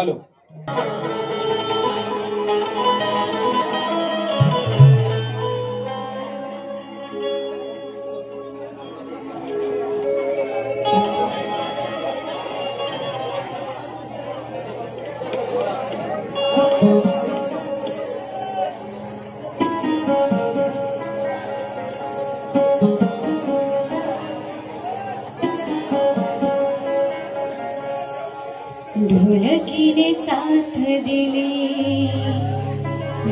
Hello ढोलकीने साथ दिली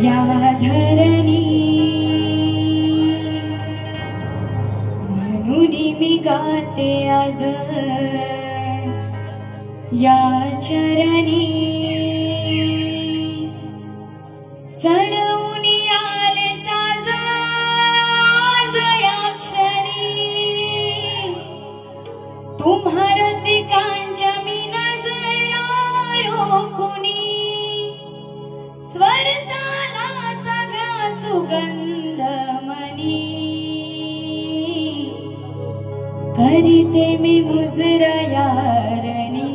या धरणी म्हणून मी गाते आज या चरणी चढवून आले साज आज या क्षणी तुम्हा रसिकांच्या मी स्वर तालाचा घ्या सुगंध मनी करीते मी मुजरा यारणी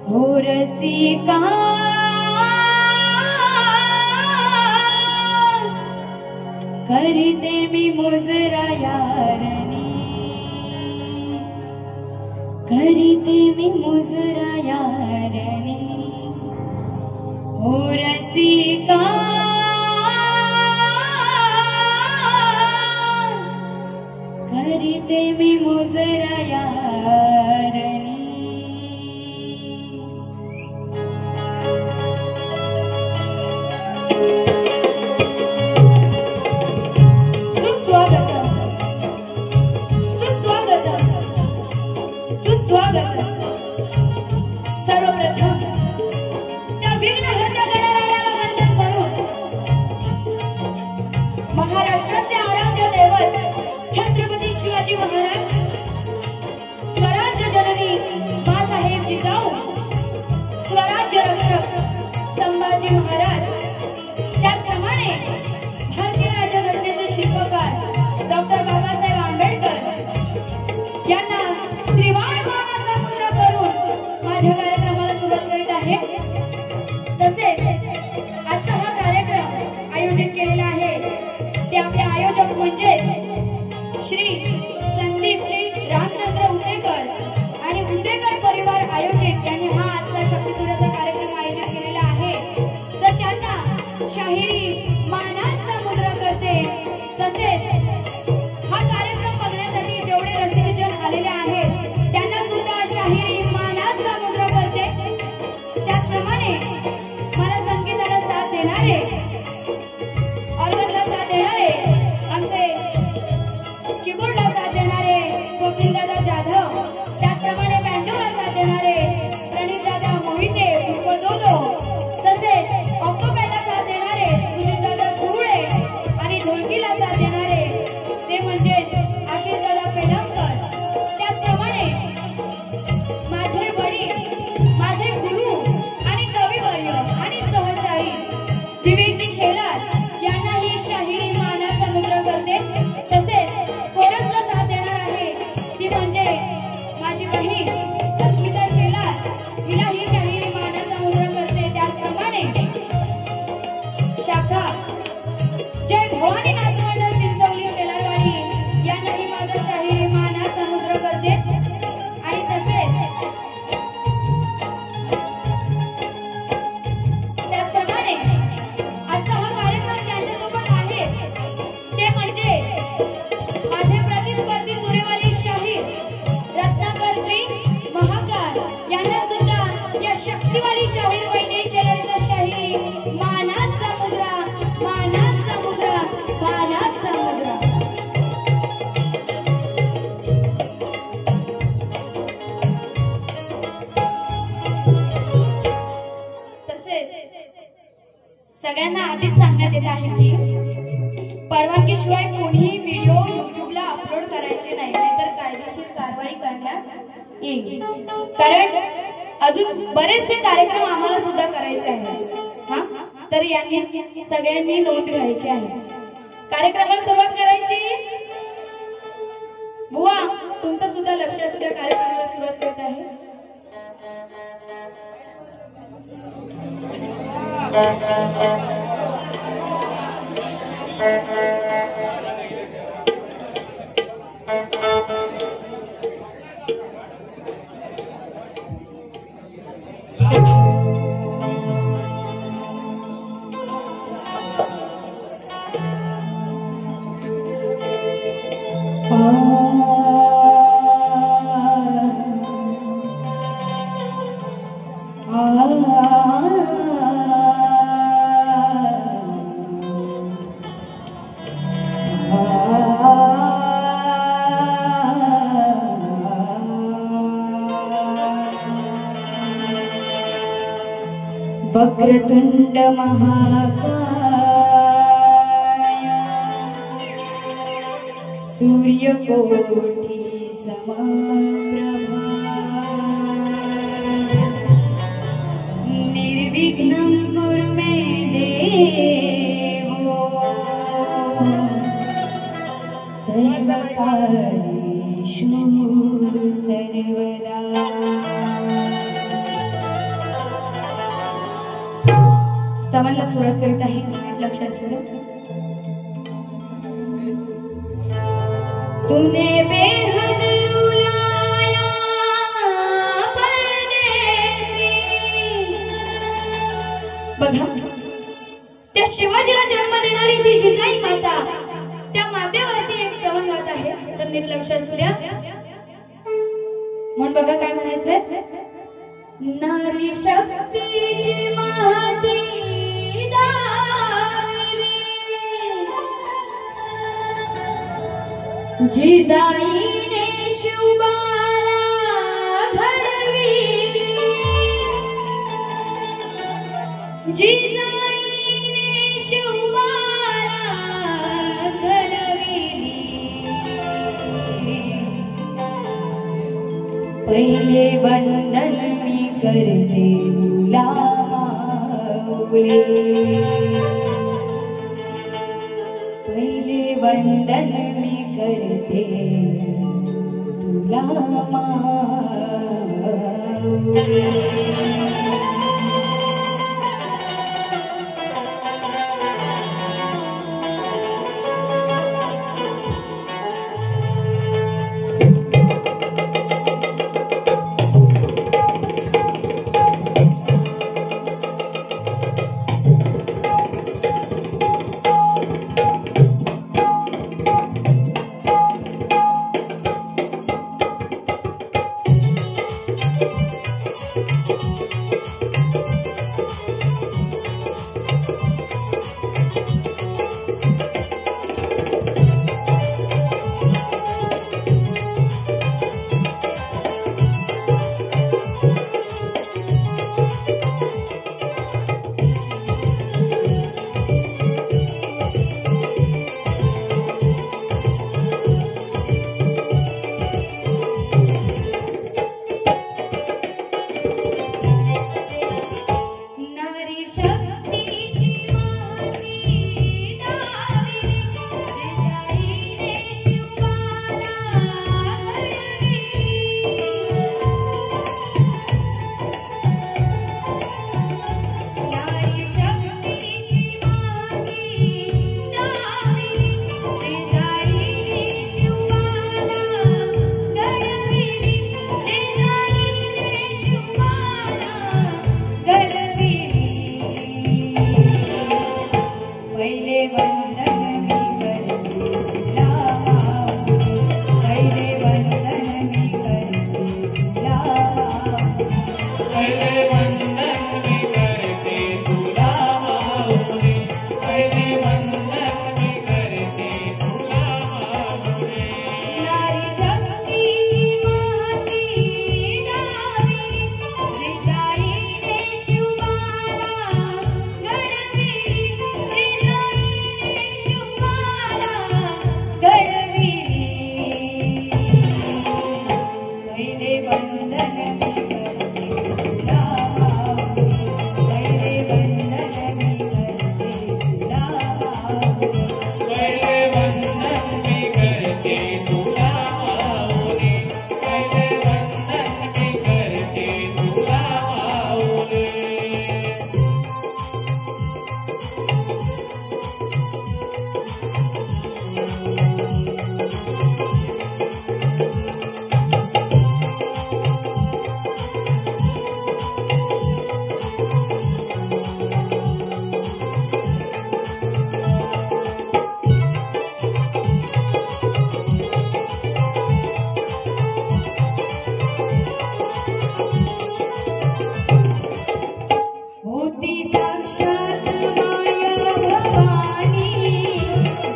हो रसिका करीते मी मुजरा यारणी करीते मी मुजरा यारणी हो रसिका करीते मी मुजरा यारणी सर्वप्रथम त्या विघ्नहर्त्या गणरायाला वंदन करून महाराष्ट्राचे आराध्य दैवत छत्रपती शिवाजी महाराज स्वराज्य जननी बाळासाहेब जिजाऊ स्वराज्य रक्षक संभाजी महाराज त्याचप्रमाणे भारतीय राज्यघटनेचे शिल्पकार डॉक्टर बाबासाहेब आंबेडकर यांना त्रिवार मानाचा मुजरा करून माझ्या कार्यक्रमाला सुरुवात करीत आहे। तसेच आजचा हा कार्यक्रम आयोजित केलेला आहे ते आपले आयोजक म्हणजे श्री संदीपजी रामचंद्र उंदेकर आणि उंदेकर परिवार आयोजित यांनी हा आजचा शक्तितुऱ्याचा कार्यक्रम आयोजित केलेला आहे। तर त्यांना शाहिरी मानाचा मुजरा करते। तसेच हा कार्यक्रम बघण्यासाठी जेवढे रसिकजन आलेले आहेत त्यांना सुद्धा शाहिरी मानाचा मुजरा करते। त्याचप्रमाणे मला संगीताला साथ देणारे ऑर्गनला साथ देणारे आमचे कीबोर्डला साथ देणारे स्वप्नीलदादा जाधव त्याचप्रमाणे बँजोला साथ देणारे प्रणीतदादा मोहिते उर्फ दोदो तसेच ऑक्टोपॅडला साथ देणारे सुजितदादा चुवळे आणि ढोलकीला साथ देणारे ते म्हणजे आशिषदादा पेडमकर। त्याचप्रमाणे माझे वडील माझे गुरु आणि कविवर्य आणि सहशाही विवेकजी शेलार यांना ही शाहिरी मानाचा मुजरा करते। तसेच कोरसला साथ देणार आहे ती म्हणजे माझी बहीण अस्मिता शेलार हिला ही शाहिरी मानाचा मुजरा करते। त्याचप्रमाणे शाखा जय भवानी नाथमंडळ चिंचवली शेलारवाडी यांनाही माझा शाहिरी मानाचा मुजरा करते। आणि तसेच त्याचप्रमाणे आजचा हा कार्यक्रम ज्यांच्यासोबत आहे ते म्हणजे माझे प्रतिस्पर्धी तुरेवाली शाहीर रत्नाकरजी महाकाळ यांना सुद्धा या शक्तिवाली शाहीर वहिनी शेलारचा शाहिरी मानाचा मुजरा मानाचा मुजरा मानाचा मुजरा। सगळ्यांना आधीच सांगण्यात येत आहे की परवानगीशिवाय कोणीही व्हिडिओ युट्यूबला अपलोड करायचे नाही, नाहीतर कायदेशीर कारवाई करण्यात येईल। कारण अजून बरेचसे कार्यक्रम आम्हाला सुद्धा करायचे आहेत। हा तर यांनी सगळ्यांनी नोंद घ्यायची आहे। कार्यक्रमाला सुरुवात करायची। बुवा तुमचं सुद्धा लक्ष असू द्या, कार्यक्रमाला सुरुवात करत आहे। वक्रतुंड महाकाय सूर्यकोटि समप्रभा निर्विघ्नं कुरु मे देवो सर्वकार्येषु सर्वदा। स्तवनला सुरुवात करीत आहे, लक्षात सुरुवात। तूने बेहद रुलाया परदेसी। बघा, त्या शिवाजीला जन्म देणारी ती जिजाई माता, त्या मातेवरती एक स्तवन गात आहे, तर नीट लक्षात सुद्या। म्हणून बघा काय म्हणायचंय, नारी शक्तीची महती जिजाईने शिवबाला घडविली, जिजाईने शिवबाला घडविली। पहिले वंदन मी करते तुला माऊली, पहिले वंदन मी करते तुला माऊली। होती साक्षात माया भवानी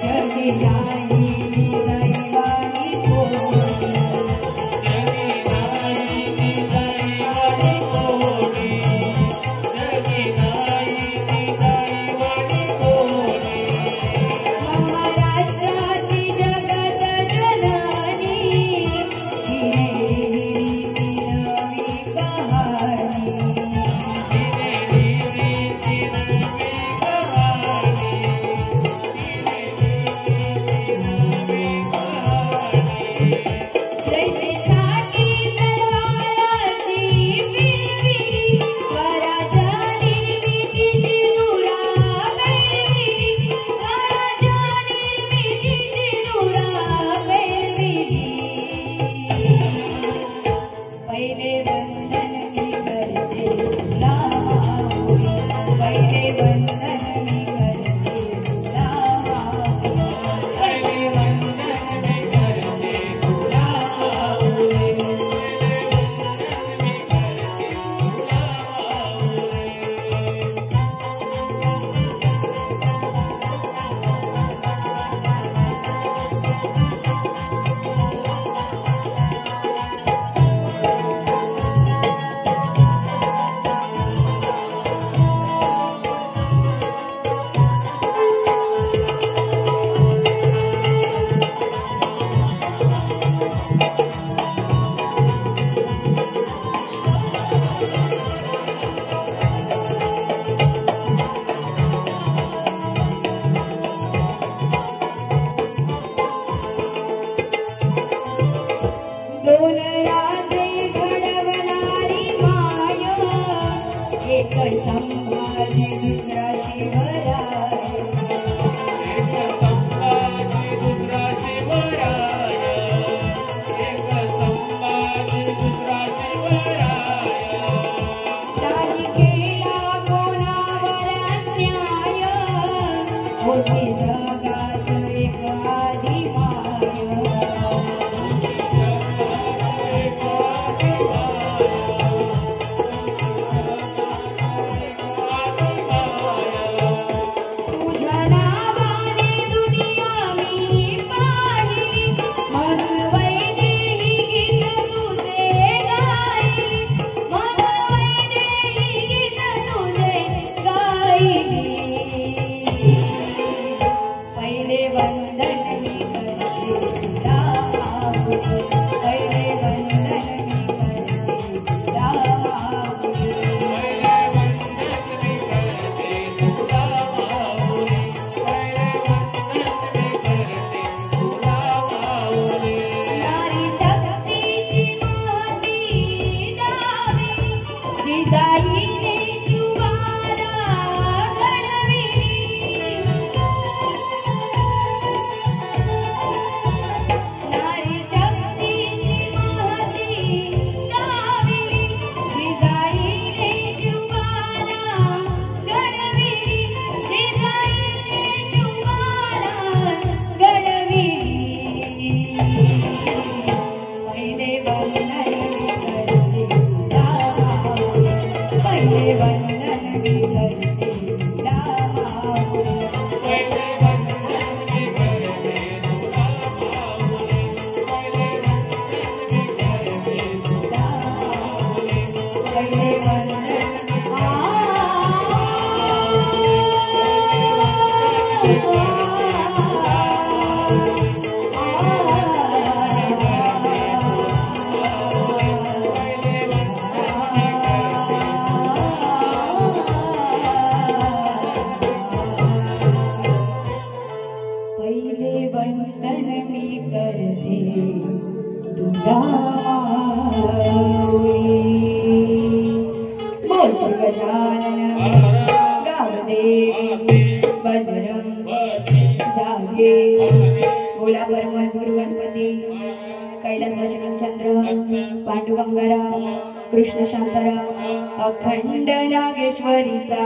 जगदाई दैवानी कोणी महाराष्ट्राची जगत जननी दोन राजे घडवणारी माय एक संभाजी दुसरा शिवराय नाही केला कोणावर अन्याय होती जगात एक आधी कृष्ण शांताराम अखंड नागेश्वरीचा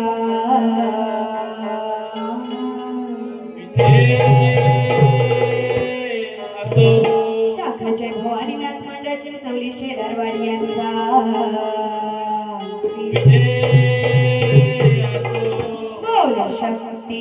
शाखाचे भवानीनाथ मंडळाचे चौली शेलारवाडी यांचा शक्ती.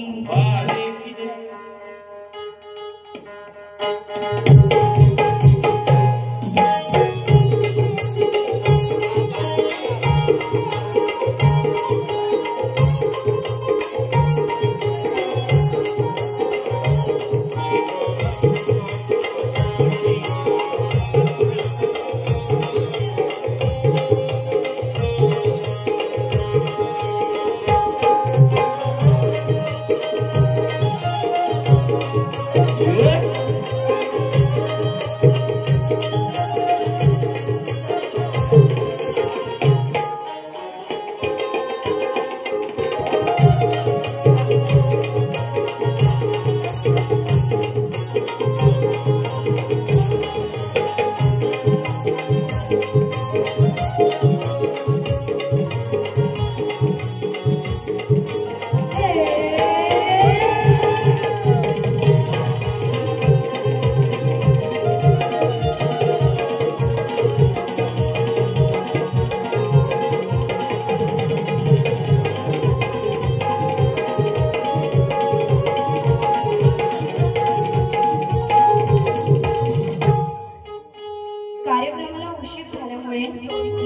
कार्यक्रमाला उशीर झाल्यामुळे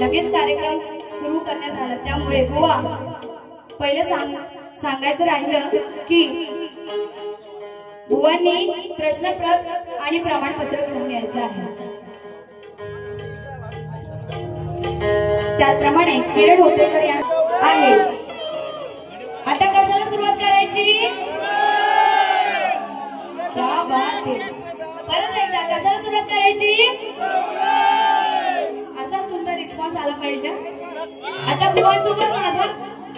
लगेच कार्यक्रम सुरू करण्यात आला. त्यामुळे बुवा पहिलं सांगायचं राहिलं की बुवांनी प्रश्नपत्र आणि प्रमाणपत्र घेऊन यायचं आहे. त्याचप्रमाणे किरण होतेकर आहे. आता कशाला सुरुवात करायची? परत एकदा कशाला सुरुवात करायची? असाच तुमचा रिस्पॉन्स आला पाहिजे. आता बुवांसोबत माझा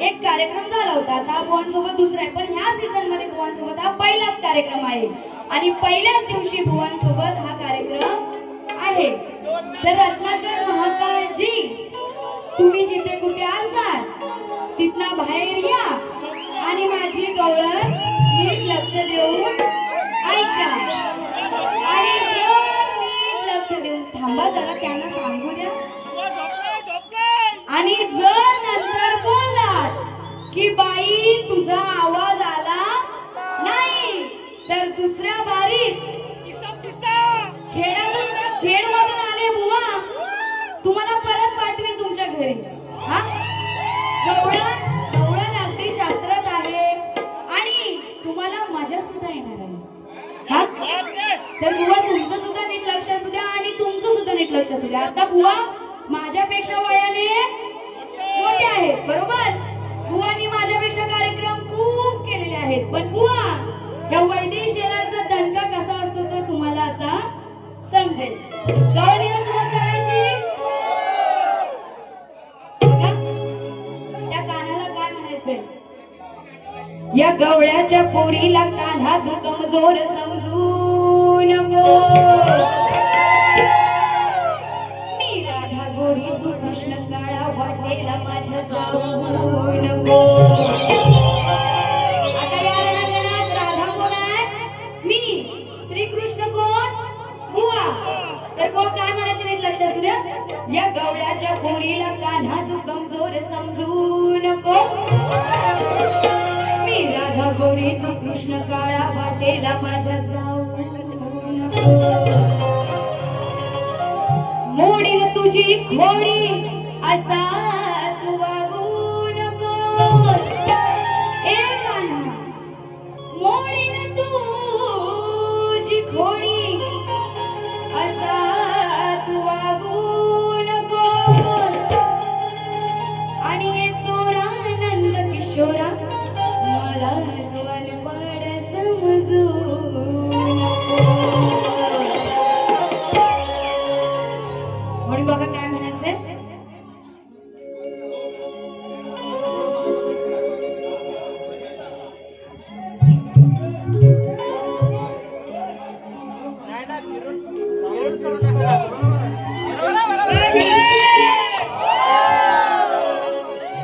एक कार्यक्रम झाला होता. आता बुवांसोबत दुसरा आहे, पण ह्या सीझन मध्ये बुवांसोबत हा पहिलाच कार्यक्रम आहे आणि पहिल्याच दिवशी बुवांसोबत हा कार्यक्रम आहे. तर रत्नाकर महाकाळजी, तुम्ही जिथे कुठे असाल तिथना बाहेर या आणि माझी गवळण नीट लक्ष देऊन ऐका. आणि जर नीट लक्ष देऊन थांबा जरा, त्यांना सांगू द्या. आणि जर नंतर बोललात की बाई तुझा आवाज आला नाही, तर दुसऱ्या बारीत खेडमधून आले बुवा, तुम्हाला परत पाठवेल तुमच्या घरी. हा गवळण अगदी शास्त्रात आहे आणि तुम्हाला मजा सुद्धा येणार आहे. हा तर बुवा तुमचं सुद्धा नीट लक्ष असू द्या आणि तुमचं सुद्धा नीट लक्ष असू द्या. आता बुवा माझ्यापेक्षा वयाने मोठे आहेत, बरोबर. बुवांनी माझ्यापेक्षा कार्यक्रम खूप केलेले आहेत, पण बुवा या वैदिक शेराचा दणका कसा असतो तो तुम्हाला आता समजेल. गवळणीला सुरुवात करायची. त्या कानाला काय म्हणायचंय? या गवळ्याच्या पोरीला कान्हा तू कमजोर समजू नको. मी राधा गोरी तू कृष्ण काळा वाटेला माझ्या जाऊ नको. आता या रणांगणात राधा कोण आहे? मी. श्रीकृष्ण कोण? बुवा. तर कोण काय म्हणायचं नीट लक्ष असू द्या. या गवळ्याच्या पोरीला कान्हा तू कमजोर समजू नको. मी राधा गोरी तू कृष्ण काळा वाटेला माझ्या जाऊ नको. मोडीन तुझी खोडी असा तू वागू नकोस. ए कान्हा, मोडीन तुझी खोडी असा तू वागू नकोस. आणि ये चोरानंद किशोरा मला स्वनपड समजू नको. म्हणून बघा काय म्हणायचंय.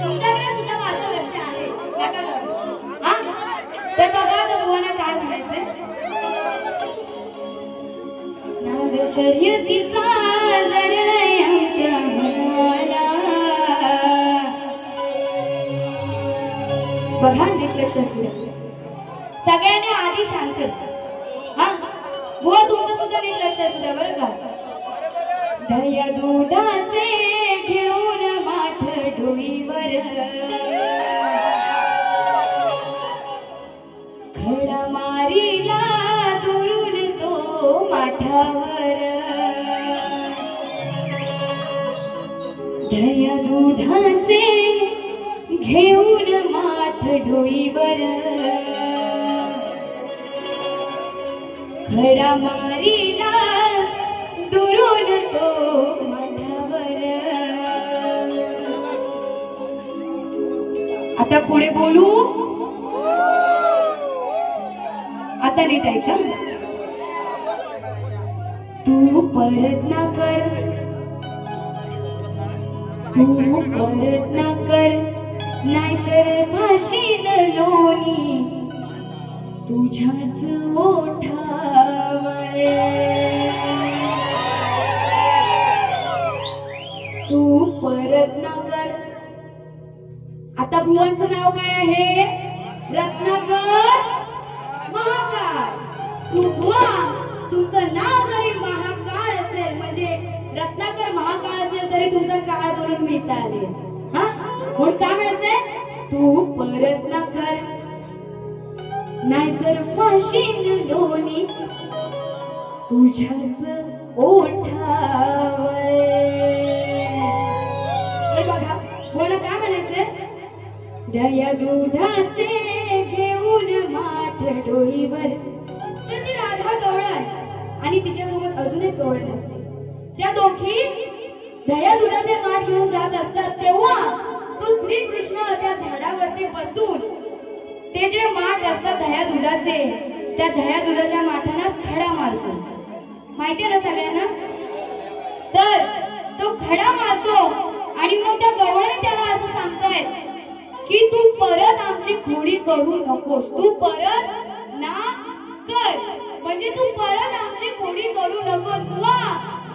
तुमच्याकडे सुद्धा माझं लक्ष आहे. हा तर बघा तुम्हाला काय म्हणायचंय. नाद शर्यतीचा जडलाय आमच्या मनाला. बघा नीट लक्ष असू द्या सगळ्यांनी आधी शांत हा बुवा तुमचं सुद्धा नीट लक्ष असू द्या बरं का दह्या दुधाचे घेऊन माठ डोईवर खडा मारीला दुरून तो माठावर दह्या दुधाचे घेऊन माठ डोईवर खडा मारीला दुरून तो माठावर आता पुढे बोलू आता नीट ऐका तू परत ना कर तू परत ना कर नाहीतर फाशीन लोणी तुझ्याच ओठावर तू परत ना कर आता बुवांचं नाव काय आहे रत्नाकर महाकाळ तू बुवा तुमचं नाव जरी महाकाळ असेल म्हणजे रत्नाकर महाकाळ असेल तरी तुमचा काळ करून मी इथं आले हा म्हणून काय म्हणायचंय तू परत ना कर नाहीतर फाशीन लोणी तुझ्याच ओठावर बघा बोला काय म्हणायचंय दह्या दुधाचे घेऊन माठ डोईवर तर ती राधा गवळण आणि तिच्यासोबत अजून एक गवळण असते त्या दोघी दह्या दुधाचे माठ घेऊन जात असतात तेव्हा तो श्रीकृष्ण त्या झाडावरती बसून ते जे माठ असतात दह्या दुधाचे त्या दह्या दुधाच्या माठांना खडा मारतो माहितीये ना सगळ्यांना तर तो खडा मारतो आणि मग त्या गवळणी त्याला असं सांगतायत की तू परत आमची खोडी करू नकोस तू परत ना कर म्हणजे तू परत आमची खोडी करू नकोस बुवा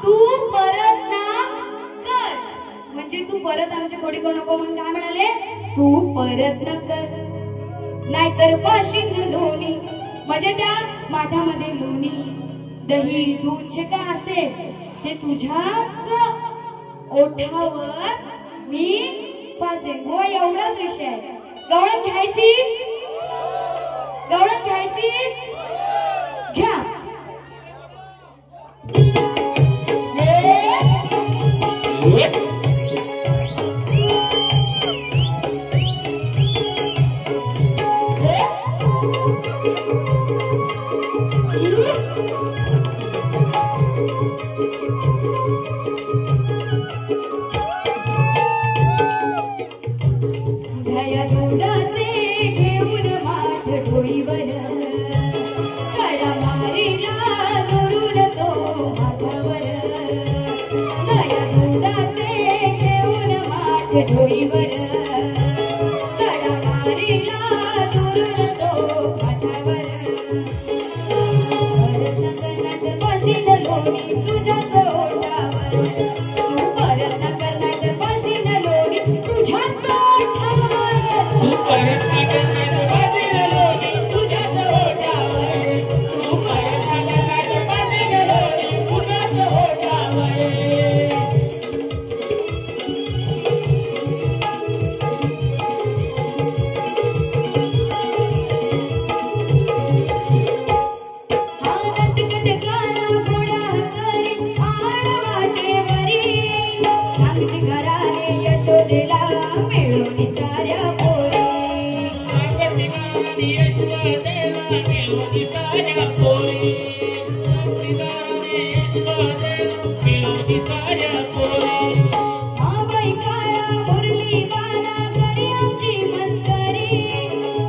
तू परत ना कर म्हणजे तू परत आमची खोडी करू नको म्हणून काय म्हणाले तू परत ना कर नाहीतर फाशीन लोणी म्हणजे त्या माठामध्ये लोणी दही दूध जे काय असेल ते तुझ्याच ओठावर मी पासेन हो एवढाच विषय आहे गवळण घ्यायची घ्या दह्या दुधाचे घेऊन माठ डोईवर खडा मारीला दुरून तो माठावर दह्या दुधाचे घेऊन माठ डोईवर खडा मारीला दुरून तो माठावर परत करण्यात फाशीन लोणी तुझ्याच ओठावर तू परत करण्यात फाशीन लोणी तुझ्याच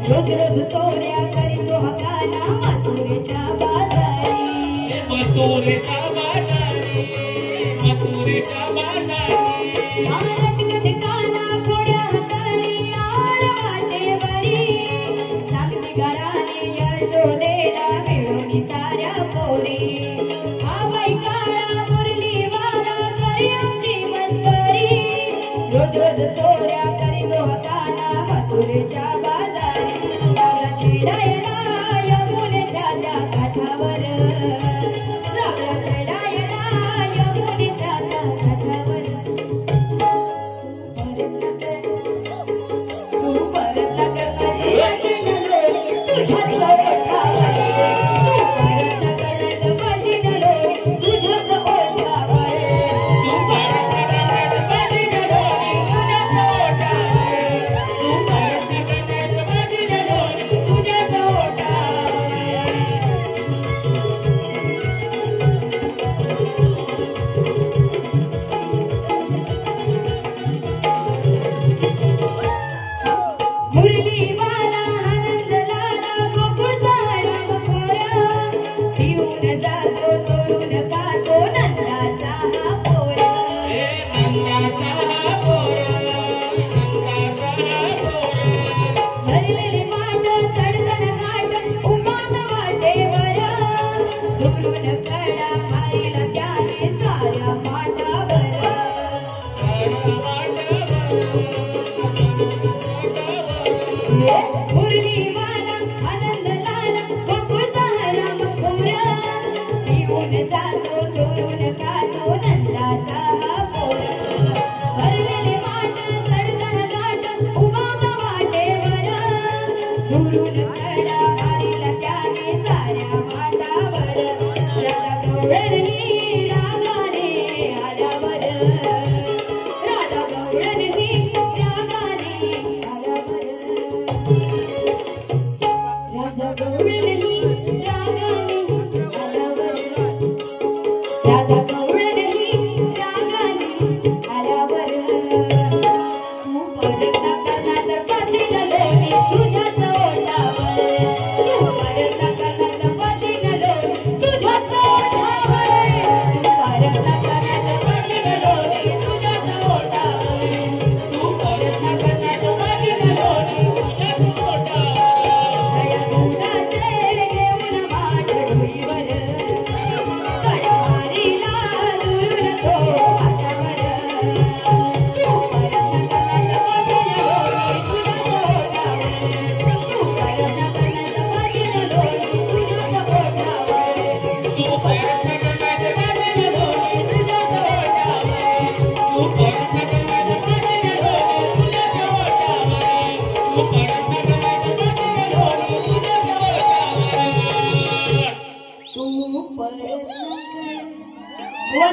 रोज रोज चोऱ्या करीतो हकाना मथुरेच्या बाजारी मथुरेच्या बाजारी आरत ठिकाणा घोड्या हकानी आड वाटेवरी सांगती घराने यशोदेला मिळून साऱ्या पोरी हा बाई काळा मुरली वाला करी आमची मस्करी रोज रोज चोऱ्या करीतो हकाना मथुरेच्या बाजारी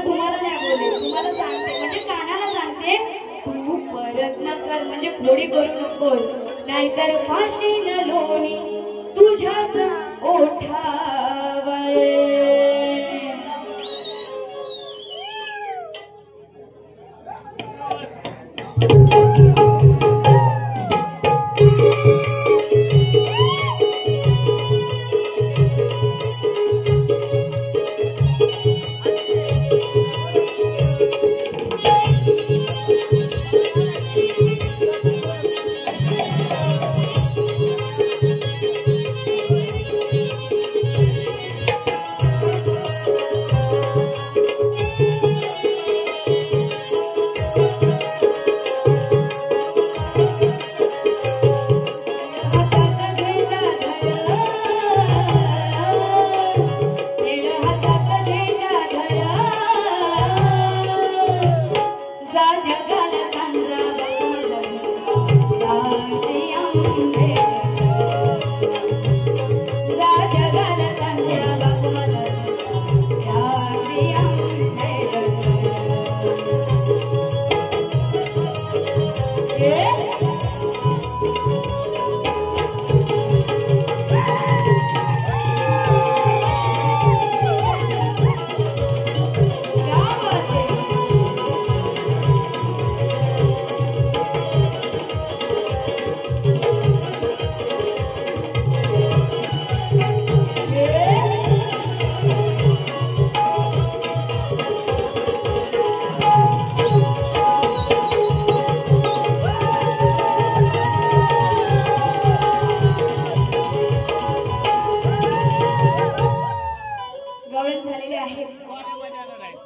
तुम्हाला नाही बोलले, तुम्हाला सांगते म्हणजे कानाला सांगते, तू परत न कर म्हणजे खोडी करू नकोस, नाहीतर फाशी न लोणी तुझ्याच ओठावर.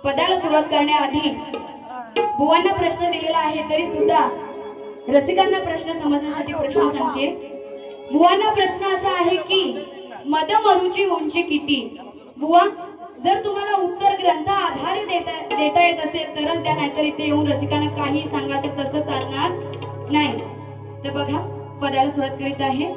पदाला सुरुवात करण्याआधी बुवांना प्रश्न दिलेला आहे तरी सुद्धा रसिकांना प्रश्न समजण्यासाठी प्रश्न सांगते. बुवांना प्रश्न असा आहे की मदमरूची उंची किती? बुवा, जर तुम्हाला उत्तर ग्रंथ आधारे देता येत असेल तरच द्या, नाहीतर इथे येऊन रसिकांना काही सांगा तर तसं चालणार नाही. तर बघा, पदाला सुरुवात करीत आहे.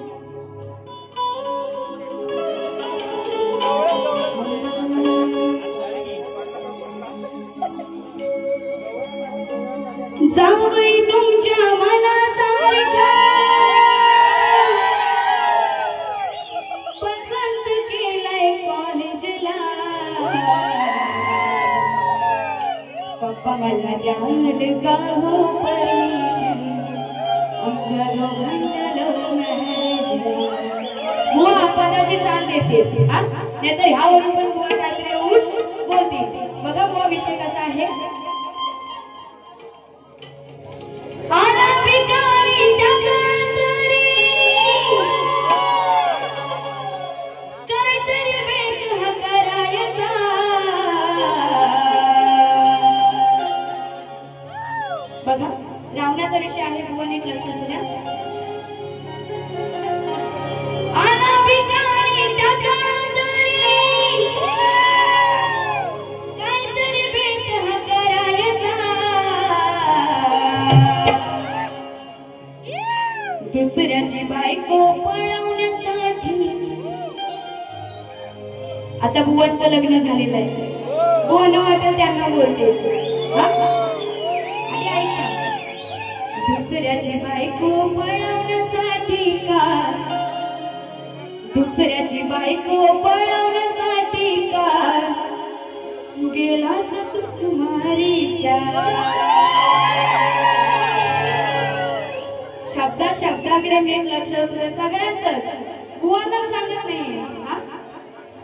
जावई तुमच्या मनासारखा पसंत केलाय कॉलेजला, पप्पा मला द्याल का हो परमिशन आमच्या दोघांच्या लव्ह मॅरेजला. बुवा पदाची चाल देते, नाहीतर ह्यावरून पण बुवा काहीतरी उठ बोलते. बघा बुवा, विषय कसा आहे. आला भिकारी त्याकातरी काहीतरी वेद हा करायचा. बघा, रावणाचा विषय आहे बुवा, नीट लक्षात द्या. बायको पळवण्यासाठी आता बुवांचं लग्न झालेलं आहे. बुवांना वाटेल त्यांना बोलते. दुसऱ्याची बायको पळवण्यासाठी का, दुसऱ्याची बायको पळवण्यासाठी का गेलास तूच मारीच्या. शब्दाकडे नीट लक्ष असू दे सगळ्यांचंच. बुवांना सांगत नाहीये.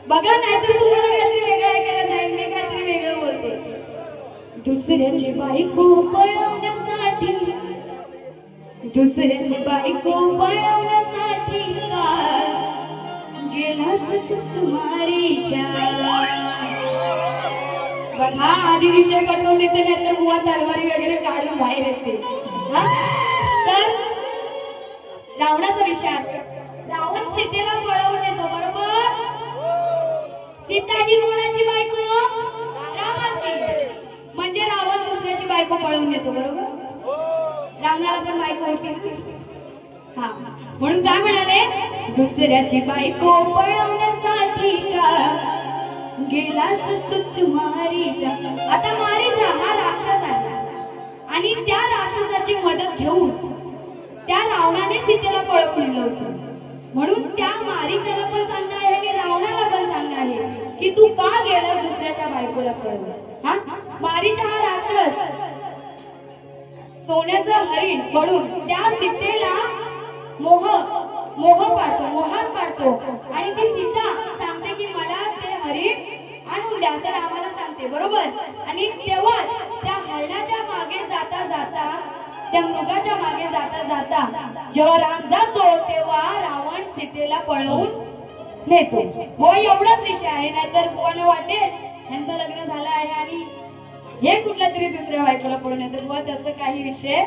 बघा नाहीतर तुम्हाला काहीतरी वेगळं ऐकायला जाईल. मी काहीतरी वेगळं बोलते. दुसऱ्याची बायको पळवण्यासाठी, दुसऱ्याची बायको पळवण्यासाठी का गेलास तूच मारीच्या. बघा आधी विषय पटवून देते नाही तर बुवा तलवारी वगैरे काढून बाहेर येते. तर रावणाचा विषय आहे. रावण सीतेला पळवून येतो बरोबर. सीता ही कोणाची बायको? रावणाची. म्हणजे रावण दुसऱ्याची बायको पळवून येतो बरोबर. रावणाला पण बायको होती. हा म्हणून काय म्हणाले, दुसऱ्याची बायको पळवण्यासाठी का गेलास तूच मारीच्या. आता मारीचा हा राक्षस आहे आणि त्या राक्षसाची मदत घेऊन त्या रावणाने सीतेला पळवून नेलं होतं. म्हणून त्या मारीच्याला पण सांगणं आहे आणि रावणाला पण सांगणं आहे की तू का गेलास दुसऱ्याच्या बायकोला पळवून. मारीचा हा राक्षस सोन्याचं हरिण पडून त्या सीतेला मोहात पाडतो आणि ती सीता सांगते की मला ते हरिण आणून द्या असं रामाला सांगते बरोबर. आणि तेव्हा त्या हरणाच्या मागे जाता जाता, त्या मृगाच्या मागे जाता जाता जेव्हा राम जातो तेव्हा रावण सीतेला पळवून नेतो. हो एवढाच विषय आहे. नाहीतर बुवांना वाटेल यांचं लग्न झालं आहे आणि हे कुठल्या तरी दुसऱ्या बायकोला पळून येतं. बुवा तसं काही विषय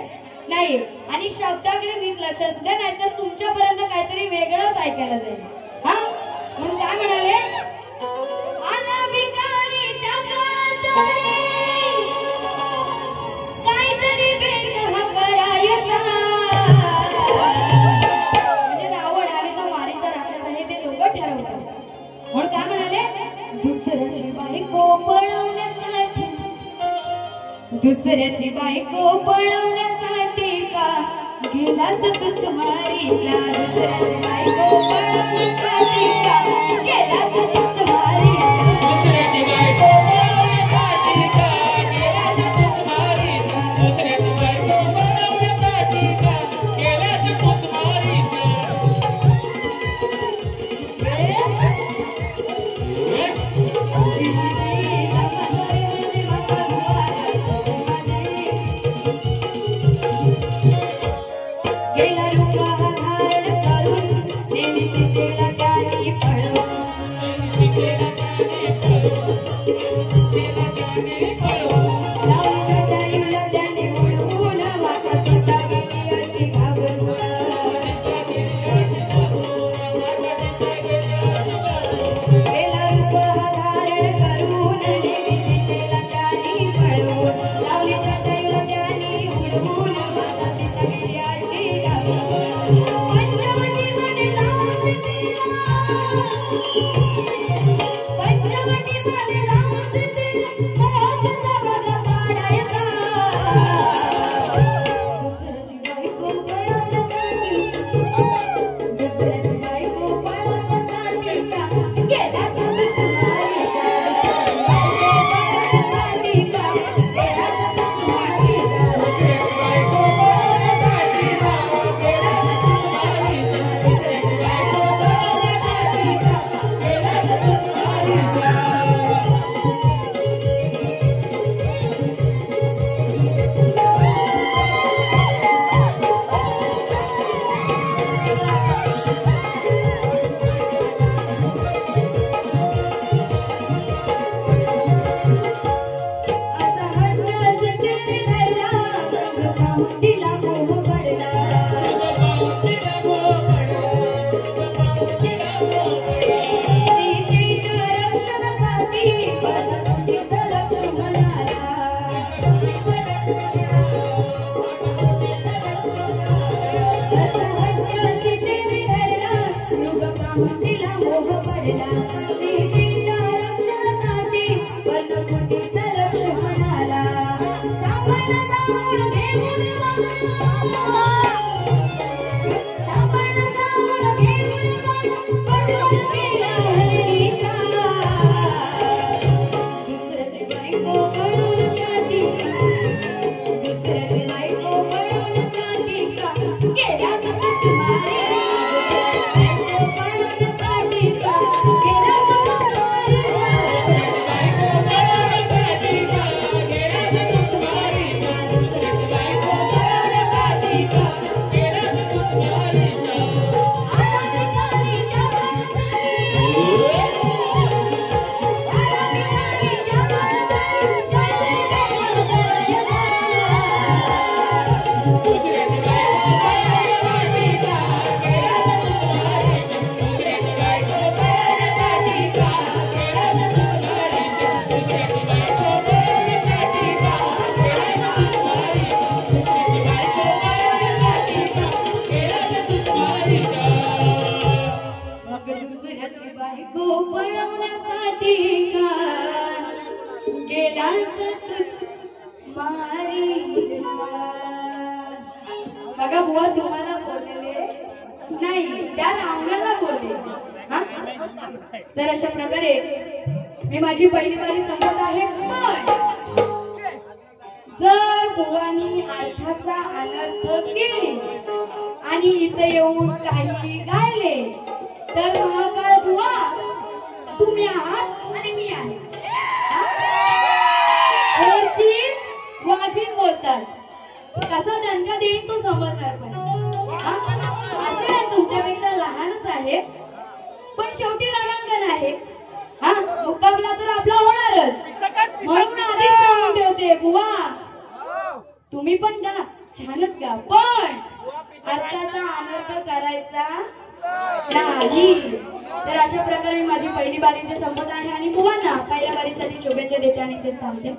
नाही. आणि शब्दाकडे नीट लक्ष असू द्या नाहीतर तुमच्यापर्यंत काहीतरी वेगळंच ऐकायला जाईल. हा म्हणून काय म्हणाले, आला भिकारी त्या काळात काहीतरी वेगळं करायचा. म्हणजे रावण आणि तो मारीचा राक्षस आहे ते दोघं ठरवतात. म्हणून काय म्हणाले, दुसऱ्याची बायको पळवण्यासाठी, दुसऱ्याची बायको पळवण्यासाठी का गेलास तूच मारीचा. दुसऱ्याची बायको पळवण्यासाठी का गेलास तूच मारीचा. दुसऱ्याची बायको पळवण्यासाठी का गेलास तूच मारीचा. दुसऱ्याची बायको पळवण्यासाठी का गेलास तूच मारीचा. गेला रुपा धारण करून नेली सीतेला त्याने पळवून. लावून त्याने उडवून माता सीता गेली अशी घाबरून. गेला रुपा धारण करून नेली सीतेला त्याने पळवून. लावली जटायूला त्याने उडवून माता सीता गेली अशी घाबरून. पंचवटीमध्ये जाऊन मोहाचा बघा पाडायचा. दुसऱ्याची बायको पळवण्यासाठी, दुसऱ्याची बायको पळवण्यासाठी का गेलास तूच मारीचा. दुसऱ्याची बायको पळवण्यासाठी का गेलास तूच मारीचा. दुसऱ्याची बायको पळवण्यासाठी का गेलास तूच मारीचा. दुसऱ्याची बायको पळवण्यासाठी का गेलास तूच मारीचा. असा हरणाच चेहरे धरला मृग पाहून तिला मोह पडला. तिला मोह पडला सीतेच्या रक्षणासाठी वनकुटीत लक्ष्मणाला तांबडा जाऊन घेऊन बघा बुवा तुम्हाला बोलले नाही त्या रावणाला बोलले हा तर अशा प्रकारे मी माझी पहिली बारी संपत आहे पण जर बुवांनी अर्थाचा अनर्थ केली आणि इथे येऊन काही गायले तर महाकाळ बुवा तुम्ही आहात आणि मी आहे वाघीण बोलतात कसा दणका देईन तो समजणार पण असे तुमच्यापेक्षा लहानच आहे पण शेवटी रणांगण आहे हा मुकाबला तर आपला होणारच म्हणून आधीच सांगून ठेवते बुवा तुम्ही पण गा छानच गा पण अर्थाचा अनर्थ करायचा नाही तर अशा प्रकारे माझी पहिली बारी इथे संपत आहे आणि बुवांना पहिल्या बारीसाठी शुभेच्छा देते आणि ते सांगते